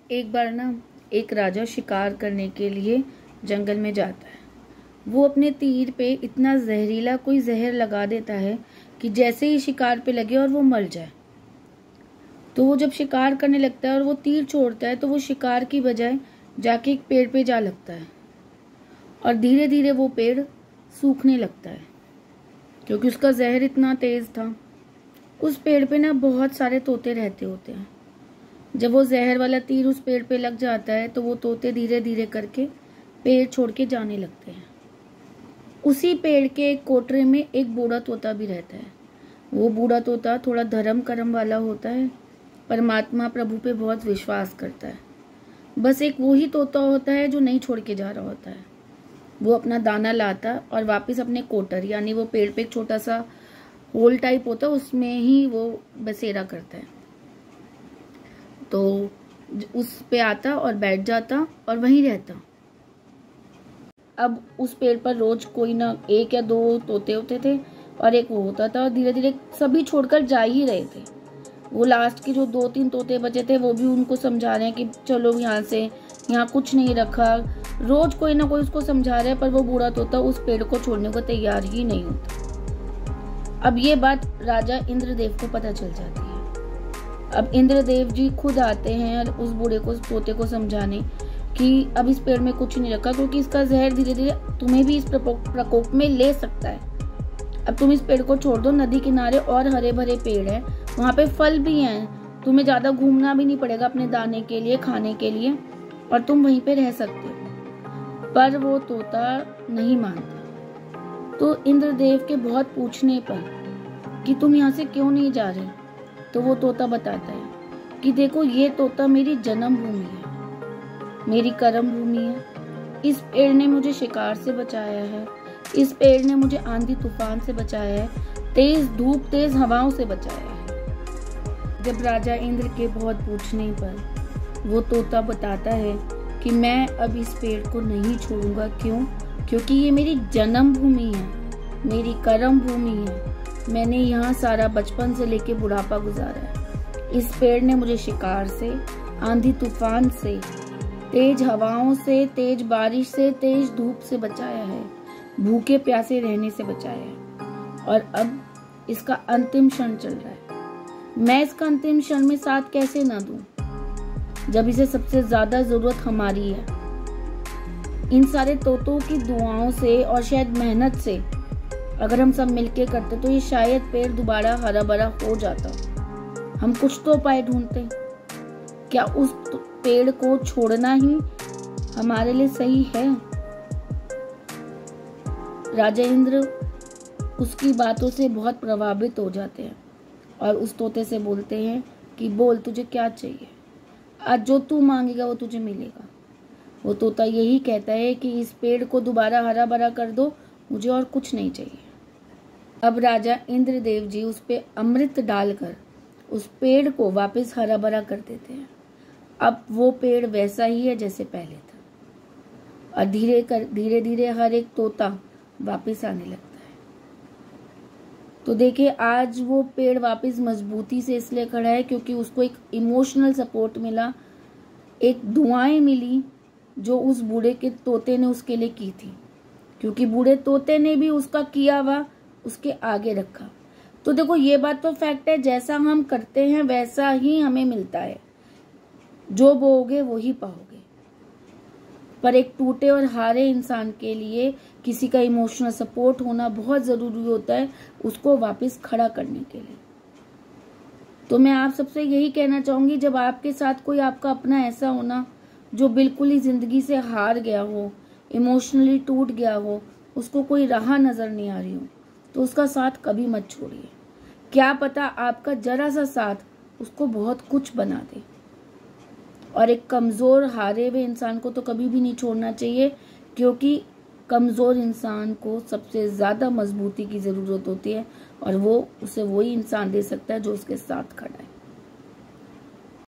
एक बार ना एक राजा शिकार करने के लिए जंगल में जाता है। वो अपने तीर पे इतना जहरीला कोई जहर लगा देता है कि जैसे ही शिकार पे लगे और वो मर जाए। तो वो जब शिकार करने लगता है और वो तीर छोड़ता है तो वो शिकार की बजाय जाके एक पेड़ पे जा लगता है और धीरे धीरे वो पेड़ सूखने लगता है क्योंकि उसका जहर इतना तेज था। उस पेड़ पे ना बहुत सारे तोते रहते होते हैं। जब वो जहर वाला तीर उस पेड़ पे लग जाता है तो वो तोते धीरे धीरे करके पेड़ छोड़ के जाने लगते हैं। उसी पेड़ के एक कोटरे में एक बूढ़ा तोता भी रहता है। वो बूढ़ा तोता थोड़ा धर्म कर्म वाला होता है, परमात्मा प्रभु पे बहुत विश्वास करता है। बस एक वो ही तोता होता है जो नहीं छोड़ के जा रहा होता है। वो अपना दाना लाता और वापस अपने कोटर यानी वो पेड़ पे एक छोटा सा होल टाइप होता है उसमें ही वो बसेरा करता है। तो उस पे आता और बैठ जाता और वहीं रहता। अब उस पेड़ पर रोज कोई ना एक या दो तोते होते थे और एक वो होता था और धीरे धीरे सभी छोड़कर जा ही रहे थे। वो लास्ट के जो 2-3 तोते बचे थे वो भी उनको समझा रहे हैं कि चलो यहाँ से, यहाँ कुछ नहीं रखा। रोज कोई ना कोई उसको समझा रहा है पर वो बूढ़ा तोता उस पेड़ को छोड़ने को तैयार ही नहीं होता। अब ये बात राजा इंद्रदेव को पता चल जाती है। अब इंद्रदेव जी खुद आते हैं और उस बूढ़े को तोते को समझाने कि अब इस पेड़ में कुछ नहीं रखा क्योंकि इसका जहर धीरे धीरे तुम्हें भी इस प्रकोप में ले सकता है। अब तुम इस पेड़ को छोड़ दो, नदी किनारे और हरे भरे पेड़ है, वहां पे फल भी हैं, तुम्हें ज्यादा घूमना भी नहीं पड़ेगा अपने दाने के लिए, खाने के लिए, और तुम वहीं पे रह सकते हो। पर वो तोता नहीं मानता। तो इंद्रदेव के बहुत पूछने पर कि तुम यहाँ से क्यों नहीं जा रहे, तो वो तोता बताता है कि देखो ये तोता मेरी जन्म भूमि है, मेरी कर्म भूमि है। इस पेड़ ने मुझे शिकार से बचाया है, इस पेड़ ने मुझे आंधी तूफान से बचाया है, तेज धूप तेज हवाओं से बचाया है। जब राजा इंद्र के बहुत पूछने पर वो तोता बताता है कि मैं अब इस पेड़ को नहीं छोड़ूंगा। क्यों? क्योंकि ये मेरी जन्म भूमि है, मेरी कर्म भूमि है। मैंने यहाँ सारा बचपन से लेके बुढ़ापा गुजारा है। इस पेड़ ने मुझे शिकार से, आंधी तूफान से, तेज हवाओं से, तेज बारिश से, तेज धूप से बचाया है, भूखे प्यासे रहने से बचाया है। और अब इसका अंतिम क्षण चल रहा है। मैं इसका अंतिम क्षण में साथ कैसे ना दूं जब इसे सबसे ज्यादा जरूरत हमारी है। इन सारे तोतों की दुआओं से और शायद मेहनत से अगर हम सब मिलके करते तो ये शायद पेड़ दोबारा हरा भरा हो जाता। हम कुछ तो उपाय ढूंढते। क्या उस पेड़ को छोड़ना ही हमारे लिए सही है? राजा इंद्र उसकी बातों से बहुत प्रभावित हो जाते हैं और उस तोते से बोलते हैं कि बोल तुझे क्या चाहिए, आज जो तू मांगेगा वो तुझे मिलेगा। वो तोता यही कहता है कि इस पेड़ को दोबारा हरा भरा कर दो, मुझे और कुछ नहीं चाहिए। अब राजा इंद्रदेव जी उस पे अमृत डालकर उस पेड़ को वापस हरा भरा कर देते हैं। अब वो पेड़ वैसा ही है जैसे पहले था और धीरे धीरे हर एक तोता वापस आने लगता है। तो देखिए आज वो पेड़ वापस मजबूती से इसलिए खड़ा है क्योंकि उसको एक इमोशनल सपोर्ट मिला, एक दुआएं मिली जो उस बूढ़े के तोते ने उसके लिए की थी, क्योंकि बूढ़े तोते ने भी उसका किया हुआ उसके आगे रखा। तो देखो ये बात तो फैक्ट है, जैसा हम करते हैं वैसा ही हमें मिलता है, जो बोओगे वो ही पाओगे। पर एक टूटे और हारे इंसान के लिए किसी का इमोशनल सपोर्ट होना बहुत जरूरी होता है उसको वापस खड़ा करने के लिए। तो मैं आप सबसे यही कहना चाहूंगी, जब आपके साथ कोई आपका अपना ऐसा होना जो बिल्कुल ही जिंदगी से हार गया हो, इमोशनली टूट गया हो, उसको कोई राह नजर नहीं आ रही हो, तो उसका साथ कभी मत छोड़िए। क्या पता आपका जरा सा साथ उसको बहुत कुछ बना दे। और एक कमजोर हारे हुए इंसान को तो कभी भी नहीं छोड़ना चाहिए, क्योंकि कमजोर इंसान को सबसे ज्यादा मजबूती की जरूरत होती है और वो उसे वही इंसान दे सकता है जो उसके साथ खड़ा है।